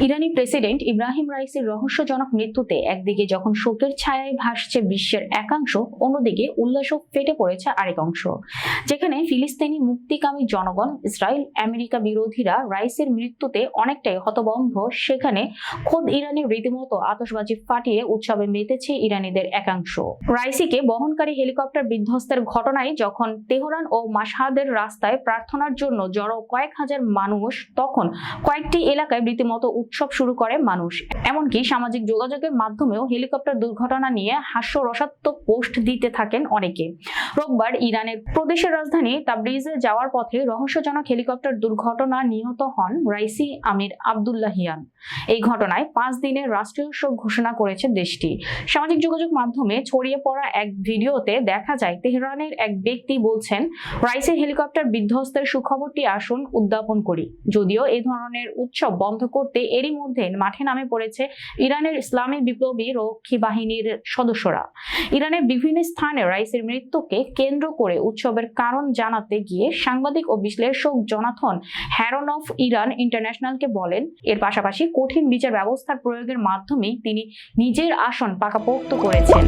ইরানি president Ibrahim রাইসির রহস্যজনক মৃত্যুতে একদিকে যখন শোকের ছায়ায় ভাসছে বিশ্বের একাংশ, অন্যদিকে উল্লাসও ফেটে পড়েছে আরেক অংশ। যেখানে ফিলিস্তিনি মুক্তিকামী জনগণ, ইসরায়েল আমেরিকা বিরোধীরা রাইসের মৃত্যুতে অনেকটাই হতভম্ব, সেখানে খোদ ইরানের রীতিমতো আতশবাজি ফাটিয়ে উৎসবে মেতেছে ইরানিদের একাংশ। রাইসিকে বহনকারী হেলিকপ্টার বিধ্বস্তের ঘটনায় যখন তেহরান ও মাশহাদের রাস্তায় প্রার্থনার জন্য জড়ো কয়েক হাজার মানুষ, তখন কয়েকটি এলাকায় রীতিমতো উৎসব শুরু করে মানুষ। এমনকি সামাজিক যোগাযোগের মাধ্যমেও হেলিকপ্টার দুর্ঘটনা নিয়ে হাস্যরসাত্মক পোস্ট দিতে থাকেন অনেকে। রোববার ইরানের প্রদেশের রাজধানী তাবরিজে যাওয়ার পথে রহস্যজনক হেলিকপ্টার দুর্ঘটনা নিহত হন রাইসি আমির আবদুল্লাহিয়ান। এই ঘটনায় 5 দিনের রাষ্ট্রীয় শোক ঘোষণা করেছে দেশটি। সামাজিক যোগাযোগ মাধ্যমে ছড়িয়ে পড়া এক ভিডিওতে দেখা যায় তেহরানের এক ব্যক্তি বলছেন, রাইসের হেলিকপ্টার বিধ্বস্তের সুখবরটি আসুন উদ্যাপন করি। যদিও এই ধরনের উৎসব বন্ধ করতে এরই মধ্যে মাঠে নামে পড়েছে ইরানের ইসলামী বিপ্লবী রক্ষী বাহিনীর সদস্যরা। ইরানের বিভিন্ন স্থানে রাইসের মৃত্যুকে কেন্দ্র করে উৎসবের কারণ জানাতে গিয়ে সাংবাদিক ও বিশ্লেষক জোনাথন হ্যারনফ ইরান ইন্টারন্যাশনালকে বলেন, এর পাশাপাশি কঠিন বিচার ব্যবস্থার প্রয়োগের মাধ্যমেই তিনি নিজের আসন পাকাপোক্ত করেছেন।